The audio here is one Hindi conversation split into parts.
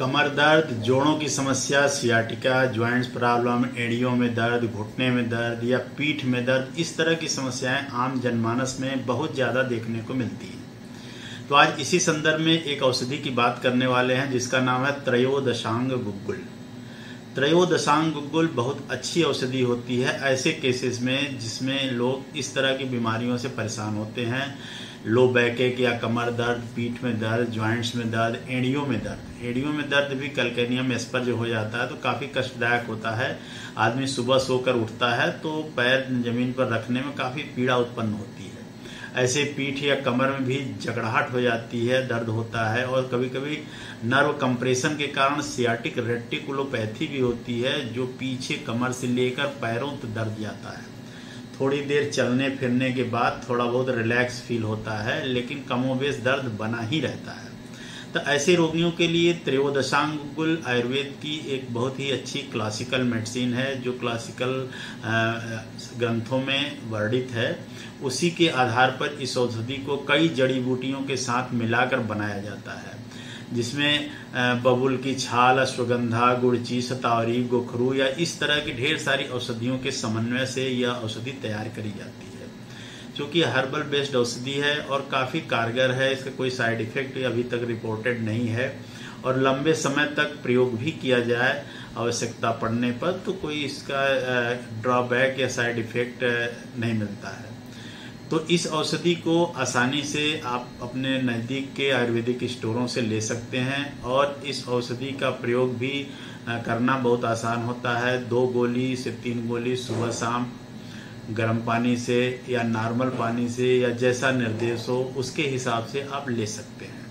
कमर दर्द, जोड़ों की समस्या, सियाटिका, ज्वाइंट्स प्रॉब्लम, एड़ियों में दर्द, घुटने में दर्द या पीठ में दर्द, इस तरह की समस्याएं आम जनमानस में बहुत ज़्यादा देखने को मिलती हैं। तो आज इसी संदर्भ में एक औषधि की बात करने वाले हैं जिसका नाम है त्रयोदशांग गुग्गुल। त्रयोदशांग गुग्गुल बहुत अच्छी औषधि होती है ऐसे केसेस में जिसमें लोग इस तरह की बीमारियों से परेशान होते हैं। लो बैक या कमर दर्द, पीठ में दर्द, ज्वाइंट्स में दर्द, एड़ियों में दर्द। एड़ियों में दर्द भी कैल्केनियम एस्पर जो हो जाता है तो काफ़ी कष्टदायक होता है। आदमी सुबह सोकर उठता है तो पैर जमीन पर रखने में काफ़ी पीड़ा उत्पन्न होती है। ऐसे पीठ या कमर में भी जकड़ाहट हो जाती है, दर्द होता है और कभी कभी नर्व कंप्रेशन के कारण सियाटिक रेटिकुलोपैथी भी होती है जो पीछे कमर से लेकर पैरों तक दर्द जाता है। थोड़ी देर चलने फिरने के बाद थोड़ा बहुत रिलैक्स फील होता है लेकिन कमोबेश दर्द बना ही रहता है। तो ऐसे रोगियों के लिए त्रयोदशांग गुग्गुल आयुर्वेद की एक बहुत ही अच्छी क्लासिकल मेडिसिन है जो क्लासिकल ग्रंथों में वर्णित है। उसी के आधार पर इस औषधि को कई जड़ी बूटियों के साथ मिलाकर बनाया जाता है जिसमें बबूल की छाल, अश्वगंधा, गुड़ची, शतावरी, गोखरू या इस तरह की ढेर सारी औषधियों के समन्वय से यह औषधि तैयार करी जाती है। क्योंकि हर्बल बेस्ड औषधि है और काफ़ी कारगर है, इसका कोई साइड इफेक्ट अभी तक रिपोर्टेड नहीं है और लंबे समय तक प्रयोग भी किया जाए आवश्यकता पड़ने पर तो कोई इसका ड्रॉबैक या साइड इफेक्ट नहीं मिलता है। तो इस औषधि को आसानी से आप अपने नज़दीक के आयुर्वेदिक स्टोरों से ले सकते हैं और इस औषधि का प्रयोग भी करना बहुत आसान होता है। 2 गोली से 3 गोली सुबह शाम गर्म पानी से या नॉर्मल पानी से या जैसा निर्देश हो उसके हिसाब से आप ले सकते हैं।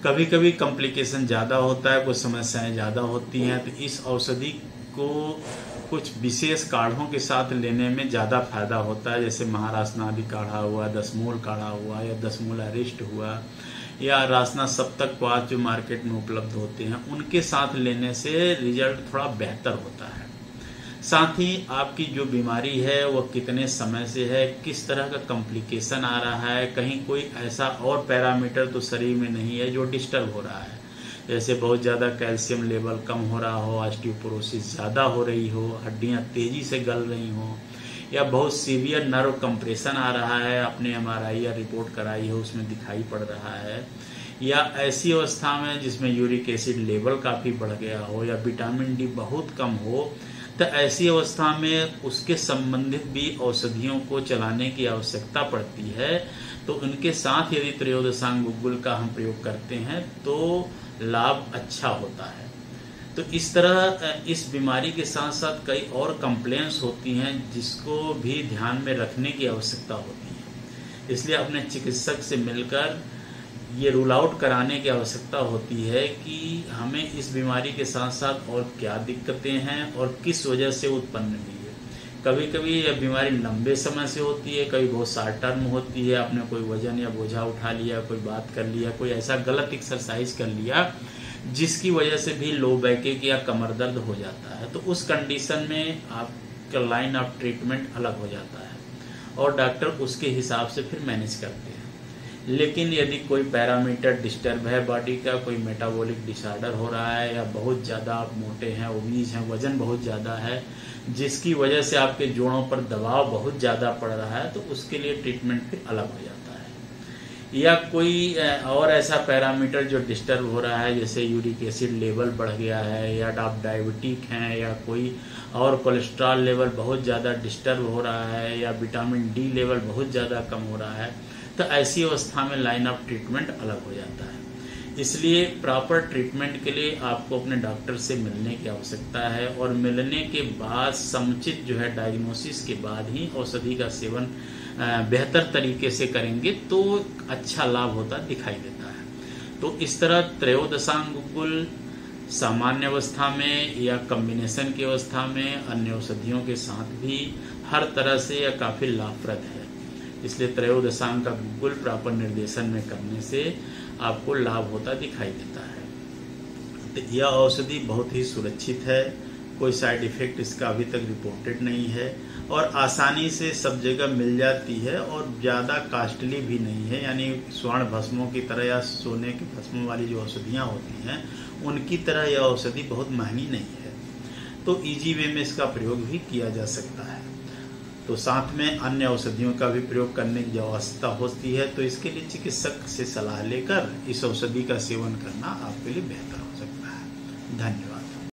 कभी कभी कॉम्प्लिकेशन ज़्यादा होता है, कुछ समस्याएं ज़्यादा होती हैं तो इस औषधि को कुछ विशेष काढ़ों के साथ लेने में ज़्यादा फायदा होता है, जैसे महारासनादि काढ़ा हुआ, दसमूल काढ़ा हुआ या दसमूल अरिष्ट हुआ या रासना सप्तक क्वाथ जो मार्केट में उपलब्ध होते हैं उनके साथ लेने से रिजल्ट थोड़ा बेहतर होता है। साथ ही आपकी जो बीमारी है वह कितने समय से है, किस तरह का कॉम्प्लिकेशन आ रहा है, कहीं कोई ऐसा और पैरामीटर तो शरीर में नहीं है जो डिस्टर्ब हो रहा है, जैसे बहुत ज़्यादा कैल्शियम लेवल कम हो रहा हो, ऑस्टियोपोरोसिस ज़्यादा हो रही हो, हड्डियाँ तेज़ी से गल रही हो या बहुत सीवियर नर्व कंप्रेशन आ रहा है, आपने MRI या रिपोर्ट कराई हो उसमें दिखाई पड़ रहा है, या ऐसी अवस्था में जिसमें यूरिक एसिड लेवल काफ़ी बढ़ गया हो या विटामिन डी बहुत कम हो, तो ऐसी अवस्था में उसके संबंधित भी औषधियों को चलाने की आवश्यकता पड़ती है। तो उनके साथ यदि त्रयोदशांग गुग्गुल का हम प्रयोग करते हैं तो लाभ अच्छा होता है। तो इस तरह इस बीमारी के साथ साथ कई और कंप्लेंट्स होती हैं जिसको भी ध्यान में रखने की आवश्यकता होती है, इसलिए अपने चिकित्सक से मिलकर ये रूल आउट कराने की आवश्यकता होती है कि हमें इस बीमारी के साथ साथ और क्या दिक्कतें हैं और किस वजह से उत्पन्न हुई है। कभी कभी यह बीमारी लंबे समय से होती है, कभी बहुत शॉर्ट टर्म होती है, आपने कोई वजन या बोझा उठा लिया, कोई बात कर लिया, कोई ऐसा गलत एक्सरसाइज कर लिया जिसकी वजह से भी लो बैक या कमर दर्द हो जाता है। तो उस कंडीशन में आपका लाइन ऑफ ट्रीटमेंट अलग हो जाता है और डॉक्टर उसके हिसाब से फिर मैनेज करते हैं। लेकिन यदि कोई पैरामीटर डिस्टर्ब है बॉडी का, कोई मेटाबॉलिक डिसऑर्डर हो रहा है या बहुत ज़्यादा आप मोटे हैं, ओबीज हैं, वजन बहुत ज़्यादा है जिसकी वजह से आपके जोड़ों पर दबाव बहुत ज़्यादा पड़ रहा है तो उसके लिए ट्रीटमेंट फिर अलग हो जाता है। या कोई और ऐसा पैरामीटर जो डिस्टर्ब हो रहा है जैसे यूरिक एसिड लेवल बढ़ गया है या आप डायबिटिक हैं या कोई और कोलेस्ट्रॉल लेवल बहुत ज़्यादा डिस्टर्ब हो रहा है या विटामिन डी लेवल बहुत ज़्यादा कम हो रहा है, तो ऐसी अवस्था में लाइन ऑफ ट्रीटमेंट अलग हो जाता है। इसलिए प्रॉपर ट्रीटमेंट के लिए आपको अपने डॉक्टर से मिलने की आवश्यकता है और मिलने के बाद समुचित जो है डायग्नोसिस के बाद ही औषधि का सेवन बेहतर तरीके से करेंगे तो अच्छा लाभ होता दिखाई देता है। तो इस तरह त्रयोदशांग गुग्गुल सामान्य अवस्था में या कॉम्बिनेशन की अवस्था में अन्य औषधियों के साथ भी हर तरह से यह काफ़ी लाभप्रद है। इसलिए त्रयोदशांग का गुग्गुल प्रॉपर निर्देशन में करने से आपको लाभ होता दिखाई देता है। तो यह औषधि बहुत ही सुरक्षित है, कोई साइड इफेक्ट इसका अभी तक रिपोर्टेड नहीं है और आसानी से सब जगह मिल जाती है और ज़्यादा कास्टली भी नहीं है, यानी स्वर्ण भस्मों की तरह या सोने के भस्मों वाली जो औषधियाँ होती हैं उनकी तरह यह औषधि बहुत महंगी नहीं है। तो इजी वे में इसका प्रयोग भी किया जा सकता है। तो साथ में अन्य औषधियों का भी प्रयोग करने की आवश्यकता होती है, तो इसके लिए चिकित्सक से सलाह लेकर इस औषधि का सेवन करना आपके लिए बेहतर हो सकता है। धन्यवाद।